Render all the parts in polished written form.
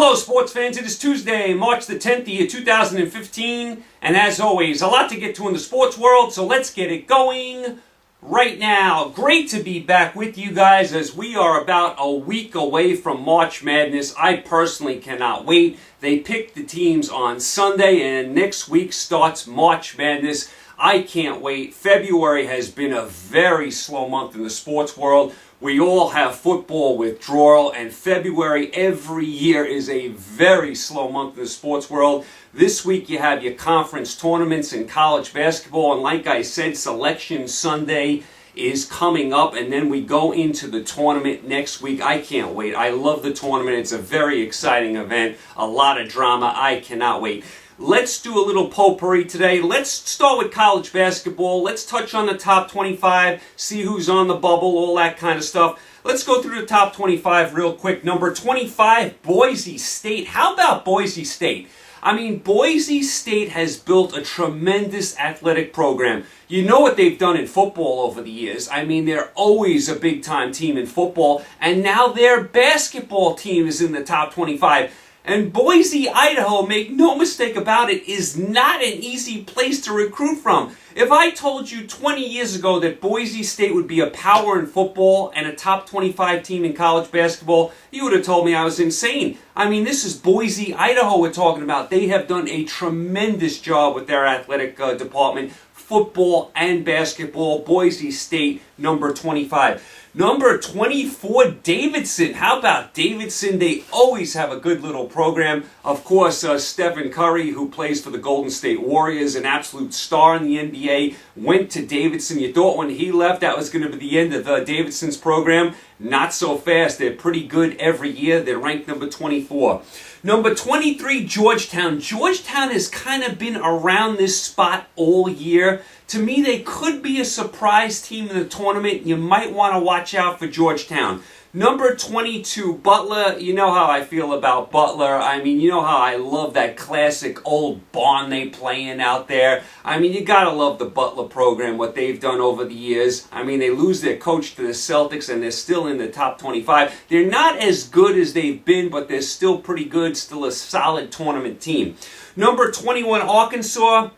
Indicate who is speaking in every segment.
Speaker 1: Hello sports fans, it is Tuesday, March the 10th, the year 2015, and as always, a lot to get to in the sports world, so let's get it going right now. Great to be back with you guys as we are about a week away from March Madness. I personally cannot wait. They picked the teams on Sunday, and next week starts March Madness. I can't wait. February has been a very slow month in the sports world. We all have football withdrawal, and February every year is a very slow month in the sports world. This week you have your conference tournaments in college basketball, and like I said, Selection Sunday is coming up, and then we go into the tournament next week. I can't wait. I love the tournament. It's a very exciting event, a lot of drama. I cannot wait. Let's do a little potpourri today. Let's start with college basketball. Let's touch on the top 25, see who's on the bubble, all that kind of stuff. Let's go through the top 25 real quick. Number 25, Boise State. How about Boise State? I mean, Boise State has built a tremendous athletic program. You know what they've done in football over the years. I mean, they're always a big-time team in football, and now their basketball team is in the top 25. And Boise, Idaho, make no mistake about it, is not an easy place to recruit from. If I told you 20 years ago that Boise State would be a power in football and a top 25 team in college basketball, you would have told me I was insane. I mean, this is Boise, Idaho we're talking about. They have done a tremendous job with their athletic department, football and basketball. Boise State, number 25. Number 24, Davidson. How about Davidson? They always have a good little program. Of course, Stephen Curry, who plays for the Golden State Warriors, an absolute star in the NBA, went to Davidson. You thought when he left that was going to be the end of Davidson's program. Not so fast. They're pretty good every year. They're ranked number 24. Number 23, Georgetown. Georgetown has kind of been around this spot all year. To me, they could be a surprise team in the tournament. You might want to watch out for Georgetown. Number 22, Butler. You know how I feel about Butler. I mean, you know how I love that classic old barn they play in out there. I mean, you gotta love the Butler program, what they've done over the years. I mean, they lose their coach to the Celtics, and they're still in the top 25. They're not as good as they've been, but they're still pretty good, still a solid tournament team. Number 21, Arkansas.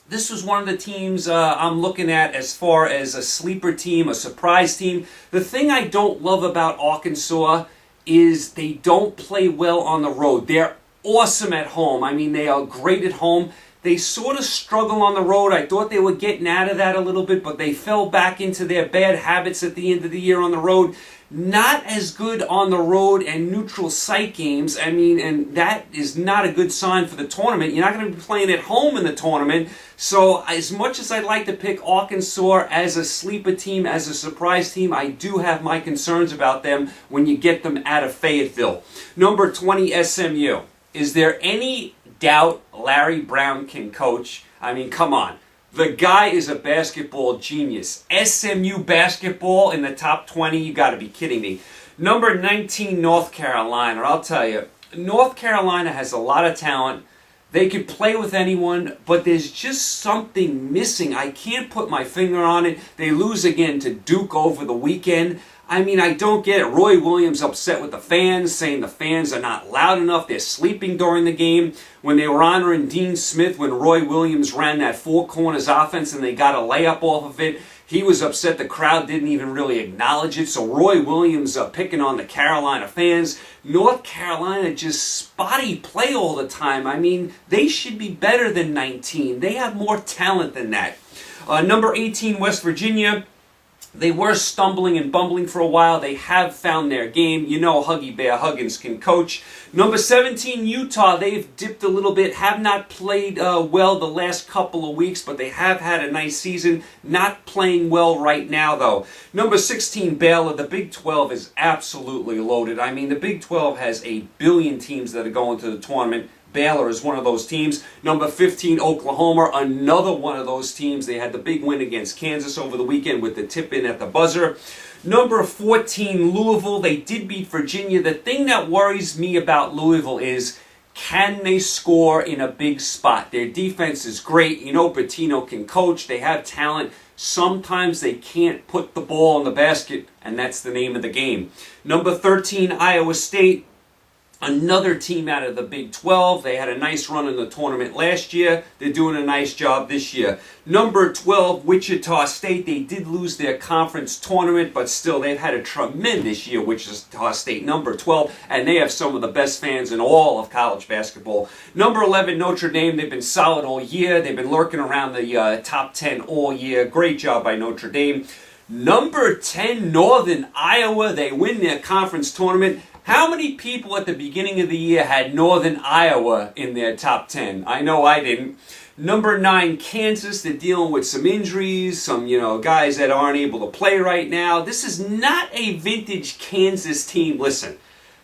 Speaker 1: This was one of the teams I'm looking at as far as a sleeper team, a surprise team. The thing I don't love about Arkansas is they don't play well on the road. They're awesome at home. I mean, they are great at home. They sort of struggle on the road. I thought they were getting out of that a little bit, but they fell back into their bad habits at the end of the year on the road. Not as good on the road and neutral site games. I mean, and that is not a good sign for the tournament. You're not going to be playing at home in the tournament. So as much as I'd like to pick Arkansas as a sleeper team, as a surprise team, I do have my concerns about them when you get them out of Fayetteville. Number 20, SMU. Is there any doubt Larry Brown can coach? I mean, come on. The guy is a basketball genius. SMU basketball in the top 20, you got to be kidding me. Number 19, North Carolina. I'll tell you, North Carolina has a lot of talent. They could play with anyone, but there's just something missing. I can't put my finger on it. They lose again to Duke over the weekend. I mean, I don't get it. Roy Williams upset with the fans, saying the fans are not loud enough. They're sleeping during the game. When they were honoring Dean Smith, when Roy Williams ran that four corners offense and they got a layup off of it, he was upset. The crowd didn't even really acknowledge it. So Roy Williams picking on the Carolina fans. North Carolina just spotty play all the time. I mean, they should be better than 19. They have more talent than that. Number 18, West Virginia. They were stumbling and bumbling for a while. They have found their game. You know Huggy Bear Huggins can coach. Number 17, Utah. They've dipped a little bit. Have not played well the last couple of weeks, but they have had a nice season. Not playing well right now, though. Number 16, Baylor. The Big 12 is absolutely loaded. I mean, the Big 12 has a billion teams that are going to the tournament. Baylor is one of those teams. Number 15, Oklahoma, another one of those teams. They had the big win against Kansas over the weekend with the tip-in at the buzzer. Number 14, Louisville. They did beat Virginia. The thing that worries me about Louisville is, can they score in a big spot? Their defense is great. You know Pitino can coach. They have talent. Sometimes they can't put the ball in the basket, and that's the name of the game. Number 13, Iowa State. Another team out of the Big 12. They had a nice run in the tournament last year. They're doing a nice job this year. Number 12, Wichita State. They did lose their conference tournament, but still they've had a tremendous year, Wichita State, number 12, and they have some of the best fans in all of college basketball. Number 11, Notre Dame. They've been solid all year. They've been lurking around the top 10 all year. Great job by Notre Dame. Number 10, Northern Iowa. They win their conference tournament. How many people at the beginning of the year had Northern Iowa in their top 10? I know I didn't. Number 9, Kansas. They're dealing with some injuries, some, guys that aren't able to play right now. This is not a vintage Kansas team. Listen,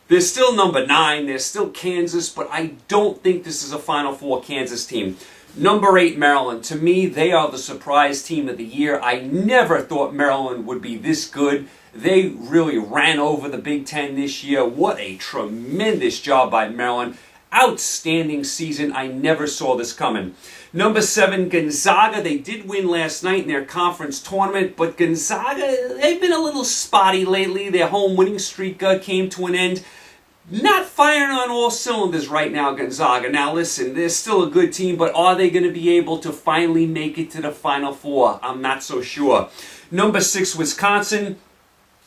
Speaker 1: they're still number 9. They're still Kansas, but I don't think this is a Final Four Kansas team. Number 8, Maryland. To me, they are the surprise team of the year. I never thought Maryland would be this good. They really ran over the Big Ten this year. What a tremendous job by Maryland. Outstanding season. I never saw this coming. Number 7, Gonzaga. They did win last night in their conference tournament, but Gonzaga, they've been a little spotty lately. Their home winning streak came to an end. Not firing on all cylinders right now, Gonzaga. Now listen, they're still a good team, but are they going to be able to finally make it to the Final Four? I'm not so sure. Number 6, Wisconsin.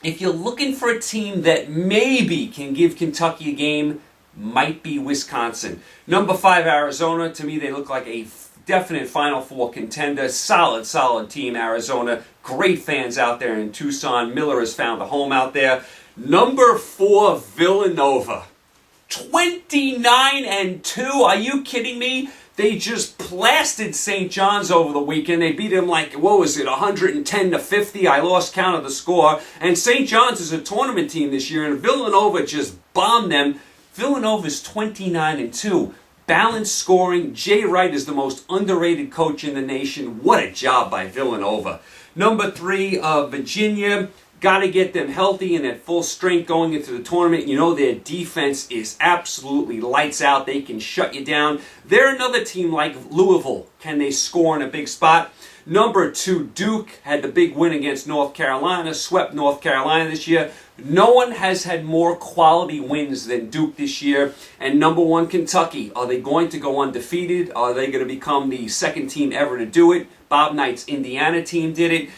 Speaker 1: If you're looking for a team that maybe can give Kentucky a game, might be Wisconsin. Number 5, Arizona. To me, they look like a definite Final Four contender. Solid team, Arizona. Great fans out there in Tucson. Miller has found a home out there. Number 4, Villanova. 29-2. Are you kidding me? They just blasted St. John's over the weekend. They beat them like, 110-50. I lost count of the score. And St. John's is a tournament team this year, and Villanova just bombed them. Villanova's 29-2. Balanced scoring. Jay Wright is the most underrated coach in the nation. What a job by Villanova. Number 3, Virginia. Got to get them healthy and at full strength going into the tournament. Their defense is absolutely lights out. They can shut you down. They're another team like Louisville. Can they score in a big spot? Number 2, Duke had the big win against North Carolina, swept North Carolina this year. No one has had more quality wins than Duke this year. And number 1, Kentucky. Are they going to go undefeated? Are they going to become the second team ever to do it? Bob Knight's Indiana team did it.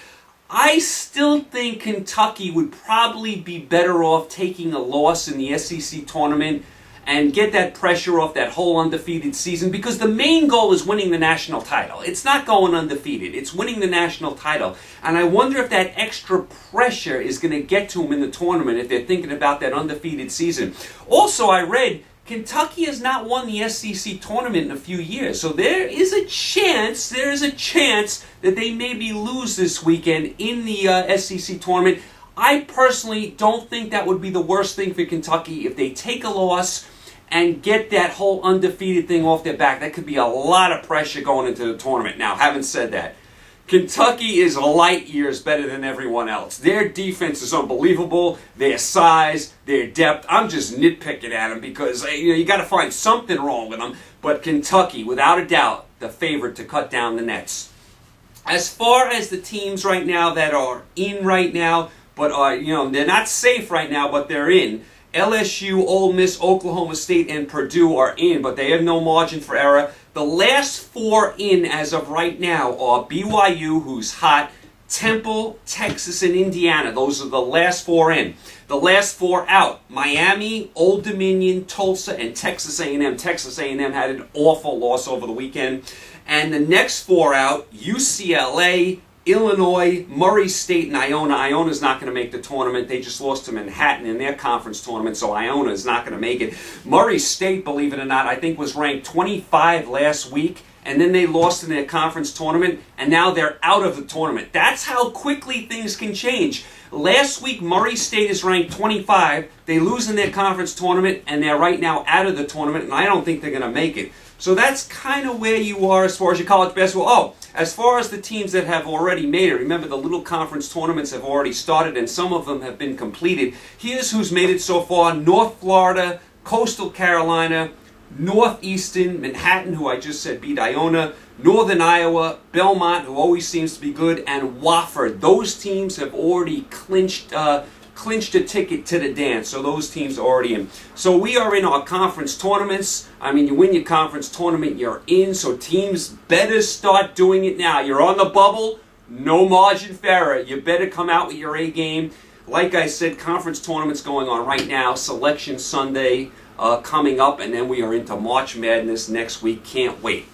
Speaker 1: I still think Kentucky would probably be better off taking a loss in the SEC tournament and get that pressure off that whole undefeated season, because the main goal is winning the national title. It's not going undefeated. It's winning the national title. And I wonder if that extra pressure is going to get to them in the tournament if they're thinking about that undefeated season. Also, I read Kentucky has not won the SEC tournament in a few years, so there is a chance that they maybe lose this weekend in the SEC tournament. I personally don't think that would be the worst thing for Kentucky if they take a loss and get that whole undefeated thing off their back. That could be a lot of pressure going into the tournament. Now, having said that, Kentucky is light years better than everyone else. Their defense is unbelievable. Their size, their depth. I'm just nitpicking at them because you got to find something wrong with them. But Kentucky, without a doubt, the favorite to cut down the nets. As far as the teams right now that are in right now, but are they're not safe right now, but they're in. LSU, Ole Miss, Oklahoma State, and Purdue are in, but they have no margin for error. The last 4 in as of right now are BYU, who's hot, Temple, Texas, and Indiana. Those are the last 4 in. The last 4 out, Miami, Old Dominion, Tulsa, and Texas A&M. Texas A&M had an awful loss over the weekend. And the next 4 out, UCLA, Illinois, Murray State, and Iona. Iona's not going to make the tournament. They just lost to Manhattan in their conference tournament, so Iona is not going to make it. Murray State, believe it or not, I think was ranked 25 last week, and then they lost in their conference tournament, and now they're out of the tournament. That's how quickly things can change. Last week, Murray State is ranked 25. They lose in their conference tournament, and they're right now out of the tournament, and I don't think they're going to make it. So that's kind of where you are as far as your college basketball. Oh, as far as the teams that have already made it, remember the little conference tournaments have already started and some of them have been completed. Here's who's made it so far. North Florida, Coastal Carolina, Northeastern, Manhattan, who I just said beat Iona, Northern Iowa, Belmont, who always seems to be good, and Wofford. Those teams have already clinched clinched a ticket to the dance, so those teams are already in. So we are in our conference tournaments. I mean, you win your conference tournament, you're in, so teams better start doing it now. You're on the bubble, no margin for error. You better come out with your A game. Like I said, conference tournaments going on right now, Selection Sunday coming up, and then we are into March Madness next week. Can't wait.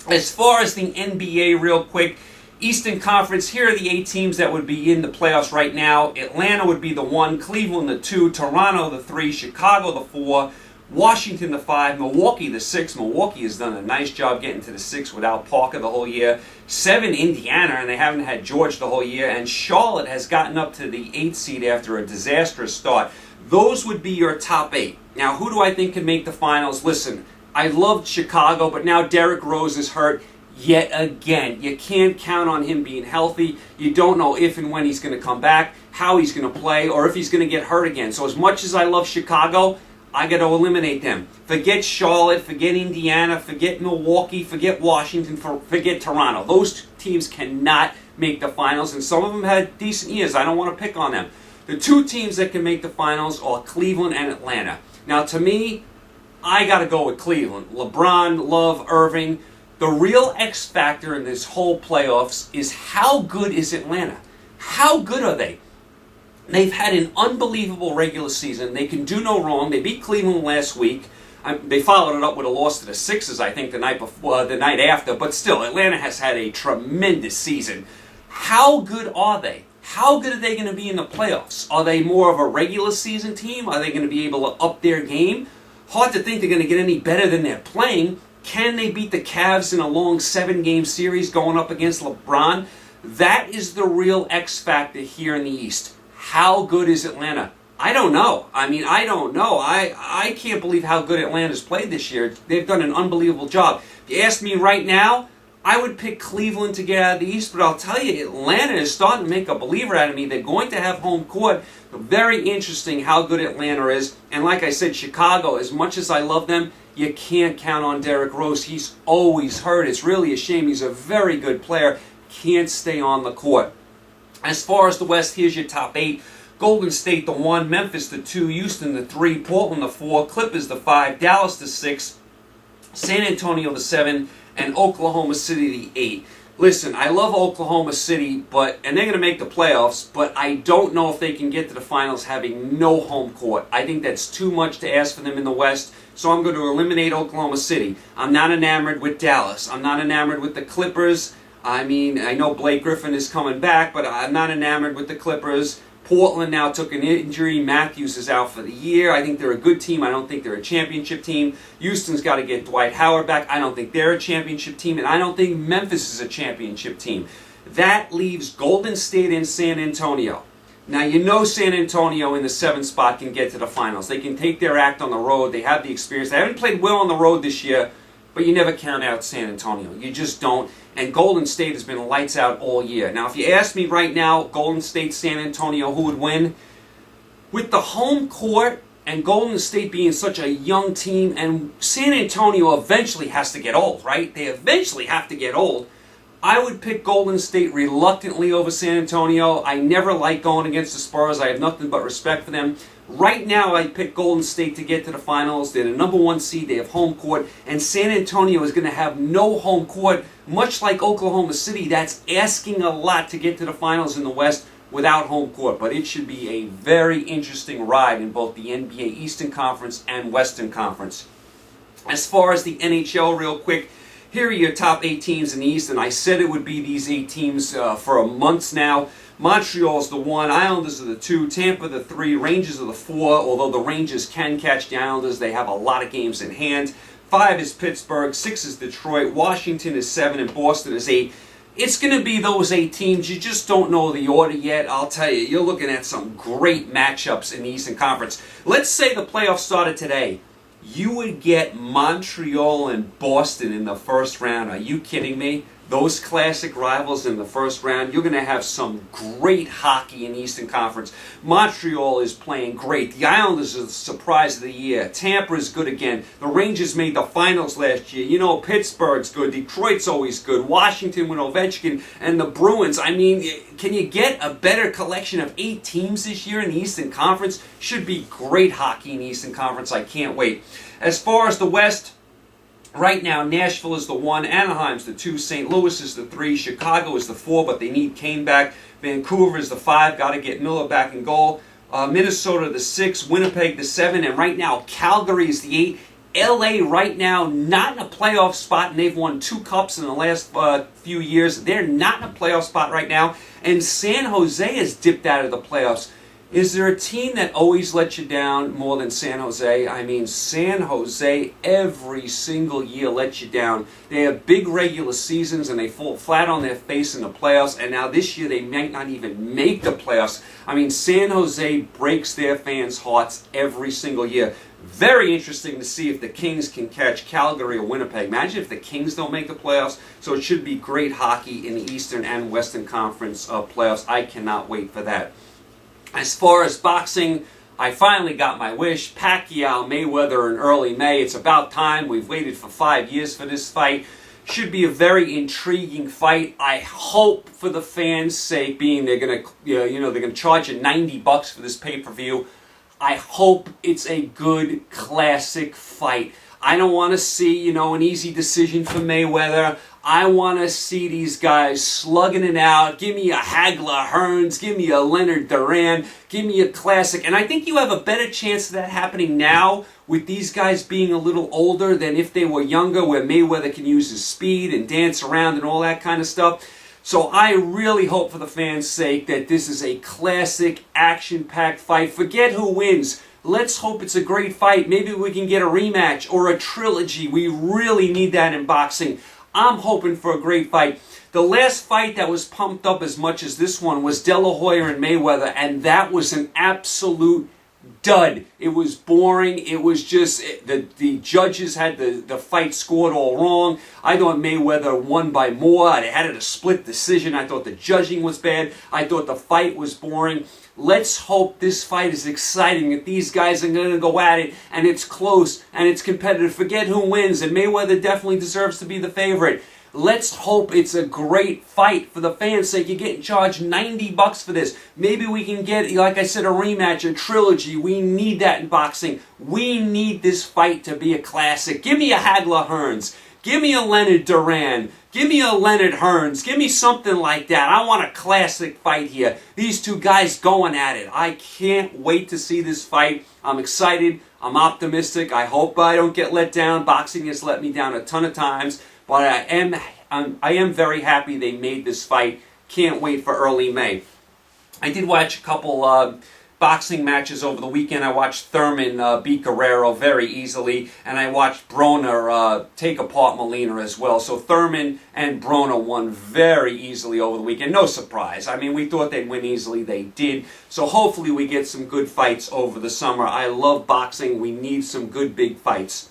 Speaker 1: As far as the NBA, real quick, Eastern Conference, here are the 8 teams that would be in the playoffs right now. Atlanta would be the 1, Cleveland the 2, Toronto the 3, Chicago the 4, Washington the 5, Milwaukee the 6. Milwaukee has done a nice job getting to the 6 without Parker the whole year. 7, Indiana, and they haven't had George the whole year. And Charlotte has gotten up to the 8th seed after a disastrous start. Those would be your top 8. Now, who do I think can make the finals? Listen, I loved Chicago, but now Derrick Rose is hurt. Yet again, you can't count on him being healthy. You don't know if and when he's going to come back, how he's going to play, or if he's going to get hurt again. So as much as I love Chicago, I got to eliminate them. Forget Charlotte, forget Indiana, forget Milwaukee, forget Washington, forget Toronto. Those teams cannot make the finals, and some of them had decent years. I don't want to pick on them. The 2 teams that can make the finals are Cleveland and Atlanta. Now, to me, I got to go with Cleveland. LeBron, Love, Irving. The real X factor in this whole playoffs is how good is Atlanta? How good are they? They've had an unbelievable regular season. They can do no wrong. They beat Cleveland last week. They followed it up with a loss to the Sixers, I think, the night after. But still, Atlanta has had a tremendous season. How good are they? How good are they going to be in the playoffs? Are they more of a regular season team? Are they going to be able to up their game? Hard to think they're going to get any better than they're playing. Can they beat the Cavs in a long 7-game series going up against LeBron? That is the real X factor here in the East. How good is Atlanta? I don't know. I don't know. I can't believe how good Atlanta's played this year. They've done an unbelievable job. If you ask me right now, I would pick Cleveland to get out of the East, but I'll tell you, Atlanta is starting to make a believer out of me. They're going to have home court. Very interesting how good Atlanta is. And like I said, Chicago, as much as I love them, you can't count on Derrick Rose. He's always hurt. It's really a shame. He's a very good player. Can't stay on the court. As far as the West, here's your top 8. Golden State the 1, Memphis the 2, Houston the 3, Portland the 4, Clippers the 5, Dallas the 6, San Antonio the 7, and Oklahoma City the 8. Listen, I love Oklahoma City, and they're going to make the playoffs, but I don't know if they can get to the finals having no home court. I think that's too much to ask for them in the West, so I'm going to eliminate Oklahoma City. I'm not enamored with Dallas. I'm not enamored with the Clippers. I know Blake Griffin is coming back, but I'm not enamored with the Clippers. Portland now took an injury. Matthews is out for the year. I think they're a good team. I don't think they're a championship team. Houston's got to get Dwight Howard back. I don't think they're a championship team, and I don't think Memphis is a championship team. That leaves Golden State and San Antonio. Now, you know San Antonio in the 7th spot can get to the finals. They can take their act on the road. They have the experience. They haven't played well on the road this year, but you never count out San Antonio. You just don't. And Golden State has been lights out all year. Now, if you ask me right now, Golden State, San Antonio, who would win? With the home court and Golden State being such a young team, and San Antonio eventually has to get old, right? They eventually have to get old. I would pick Golden State reluctantly over San Antonio. I never like going against the Spurs. I have nothing but respect for them. Right now, I pick Golden State to get to the finals. They're the number 1 seed. They have home court. And San Antonio is going to have no home court, much like Oklahoma City. That's asking a lot to get to the finals in the West without home court. But it should be a very interesting ride in both the NBA Eastern Conference and Western Conference. As far as the NHL, real quick, here are your top 8 teams in the East. And I said it would be these 8 teams for months now. Montreal's the 1, Islanders are the 2, Tampa the 3, Rangers are the 4, although the Rangers can catch the Islanders. They have a lot of games in hand. 5 is Pittsburgh, 6 is Detroit, Washington is 7, and Boston is 8. It's going to be those 8 teams. You just don't know the order yet. I'll tell you, you're looking at some great matchups in the Eastern Conference. Let's say the playoffs started today. You would get Montreal and Boston in the first round. Are you kidding me? those classic rivals in the first round. You're going to have some great hockey in the Eastern Conference. Montreal is playing great. The Islanders are the surprise of the year. Tampa is good again. The Rangers made the finals last year. You know, Pittsburgh's good. Detroit's always good. Washington with Ovechkin. And the Bruins. I mean, can you get a better collection of 8 teams this year in the Eastern Conference? Should be great hockey in the Eastern Conference. I can't wait. As far as the West, right now, Nashville is the 1, Anaheim's the 2, St. Louis is the 3, Chicago is the 4, but they need Kane back. Vancouver is the 5, got to get Miller back in goal. Minnesota the 6, Winnipeg the 7, and right now Calgary is the 8. LA right now not in a playoff spot, and they've won 2 cups in the last few years. They're not in a playoff spot right now, and San Jose has dipped out of the playoffs. Is there a team that always lets you down more than San Jose? I mean, San Jose every single year lets you down. They have big regular seasons and they fall flat on their face in the playoffs, and now this year they might not even make the playoffs. I mean, San Jose breaks their fans' hearts every single year. Very interesting to see if the Kings can catch Calgary or Winnipeg. Imagine if the Kings don't make the playoffs. So it should be great hockey in the Eastern and Western Conference playoffs. I cannot wait for that. As far as boxing, I finally got my wish. Pacquiao, Mayweather in early May. It's about time. We've waited for 5 years for this fight. Should be a very intriguing fight. I hope, for the fans' sake, being they're gonna, they're gonna charge you $90 for this pay-per-view. I hope it's a good classic fight. I don't want to see, an easy decision for Mayweather. I want to see these guys slugging it out. Give me a Hagler Hearns. Give me a Leonard Duran. Give me a classic. And I think you have a better chance of that happening now with these guys being a little older than if they were younger, where Mayweather can use his speed and dance around and all that kind of stuff. So I really hope, for the fans' sake, that this is a classic, action-packed fight. Forget who wins. Let's hope it's a great fight. Maybe we can get a rematch or a trilogy. We really need that in boxing. I'm hoping for a great fight. The last fight that was pumped up as much as this one was De La Hoya and Mayweather, and that was an absolute dud. It was boring. It was just, the judges had the fight scored all wrong. I thought Mayweather won by more. They had it a split decision. I thought the judging was bad. I thought the fight was boring. Let's hope this fight is exciting, that these guys are going to go at it, and it's close, and it's competitive. Forget who wins, and Mayweather definitely deserves to be the favorite. Let's hope it's a great fight for the fans' sake. You're getting charged $90 for this. Maybe we can get, like I said, a rematch, a trilogy. We need that in boxing. We need this fight to be a classic. Give me a Hagler Hearns. Give me a Leonard Duran. Give me a Leonard Hearns. Give me something like that. I want a classic fight here. These two guys going at it. I can't wait to see this fight. I'm excited. I'm optimistic. I hope I don't get let down. Boxing has let me down a ton of times. But I am very happy they made this fight. Can't wait for early May. I did watch a couple boxing matches over the weekend. I watched Thurman beat Guerrero very easily, and I watched Broner take apart Molina as well. So Thurman and Broner won very easily over the weekend. No surprise. I mean, we thought they'd win easily. They did. So hopefully we get some good fights over the summer. I love boxing. We need some good big fights.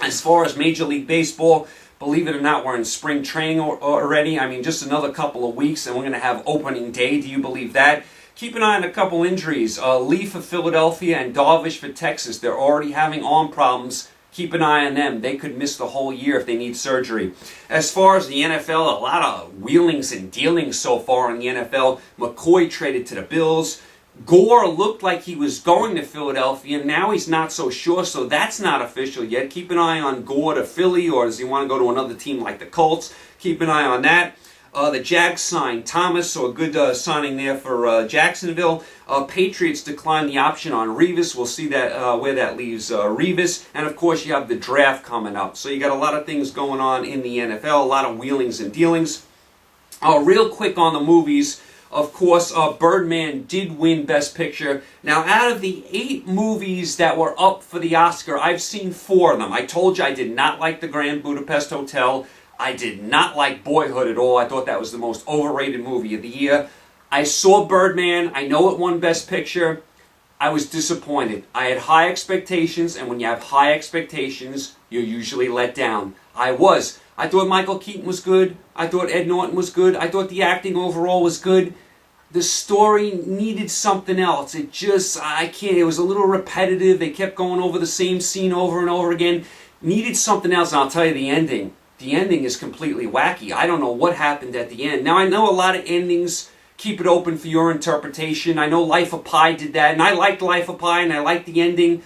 Speaker 1: As far as Major League Baseball, believe it or not, we're in spring training already. I mean, just another couple of weeks, and we're going to have opening day. Do you believe that? Keep an eye on a couple injuries. Lee for Philadelphia and Darvish for Texas. They're already having arm problems. Keep an eye on them. They could miss the whole year if they need surgery. As far as the NFL, a lot of wheelings and dealings so far in the NFL. McCoy traded to the Bills. Gore looked like he was going to Philadelphia. Now he's not so sure, so that's not official yet. Keep an eye on Gore to Philly, or does he want to go to another team like the Colts? Keep an eye on that. The Jags signed Thomas, so a good signing there for Jacksonville. Patriots declined the option on Revis. We'll see that where that leaves Revis. And, of course, you have the draft coming up. So you got a lot of things going on in the NFL, a lot of wheelings and dealings. Real quick on the movies. Of course, Birdman did win Best Picture. Now, out of the 8 movies that were up for the Oscar, I've seen 4 of them. I told you I did not like The Grand Budapest Hotel. I did not like Boyhood at all. I thought that was the most overrated movie of the year. I saw Birdman. I know it won Best Picture. I was disappointed. I had high expectations, and when you have high expectations, you're usually let down. I was. I thought Michael Keaton was good. I thought Ed Norton was good. I thought the acting overall was good. The story needed something else. It just, I can't, it was a little repetitive. They kept going over the same scene over and over again. Needed something else, and I'll tell you the ending. The ending is completely wacky. I don't know what happened at the end. Now, I know a lot of endings keep it open for your interpretation. I know Life of Pi did that, and I liked Life of Pi, and I liked the ending.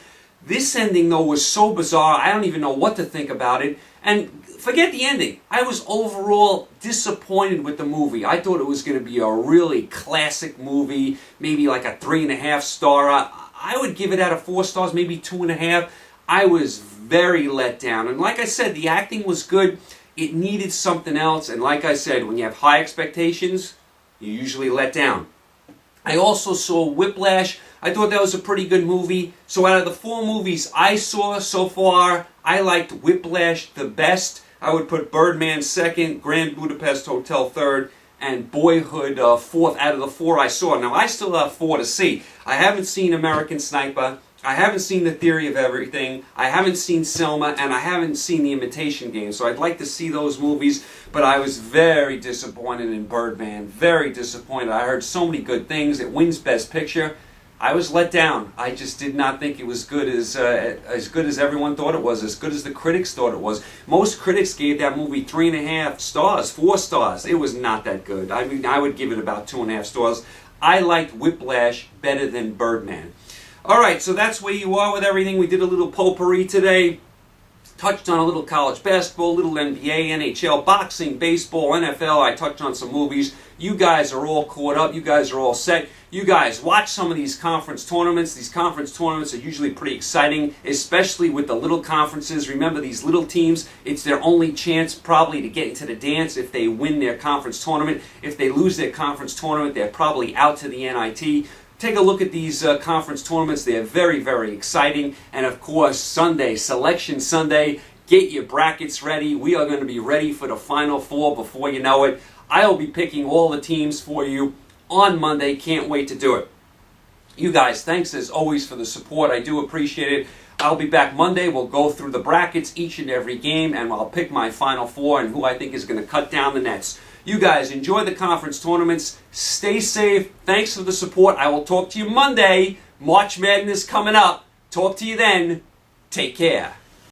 Speaker 1: This ending, though, was so bizarre, I don't even know what to think about it. And forget the ending. I was overall disappointed with the movie. I thought it was going to be a really classic movie, maybe like a 3.5 star. I would give it out of 4 stars, maybe 2.5. I was very let down. And like I said, the acting was good. It needed something else. And like I said, when you have high expectations, you usually let down. I also saw Whiplash. I thought that was a pretty good movie. So out of the 4 movies I saw so far, I liked Whiplash the best. I would put Birdman second, Grand Budapest Hotel third, and Boyhood fourth out of the 4 I saw. Now, I still have 4 to see. I haven't seen American Sniper. I haven't seen The Theory of Everything. I haven't seen Selma, and I haven't seen The Imitation Game. So I'd like to see those movies, but I was very disappointed in Birdman. Very disappointed. I heard so many good things. It wins Best Picture. I was let down. I just did not think it was good as everyone thought it was, as good as the critics thought it was. Most critics gave that movie 3.5 stars, 4 stars. It was not that good. I mean, I would give it about 2.5 stars. I liked Whiplash better than Birdman. All right, so that's where you are with everything. We did a little potpourri today. Touched on a little college basketball, little NBA, NHL, boxing, baseball, NFL. I touched on some movies. You guys are all caught up. You guys are all set. You guys watch some of these conference tournaments. These conference tournaments are usually pretty exciting, especially with the little conferences. Remember, these little teams, it's their only chance probably to get into the dance if they win their conference tournament. If they lose their conference tournament, they're probably out to the NIT. Take a look at these conference tournaments. They're very, very exciting. And of course, Sunday, Selection Sunday. Get your brackets ready. We are going to be ready for the Final Four before you know it. I'll be picking all the teams for you on Monday. Can't wait to do it. You guys, thanks as always for the support. I do appreciate it. I'll be back Monday. We'll go through the brackets, each and every game, and I'll pick my Final Four and who I think is going to cut down the nets. You guys, enjoy the conference tournaments. Stay safe. Thanks for the support. I will talk to you Monday. March Madness coming up. Talk to you then. Take care.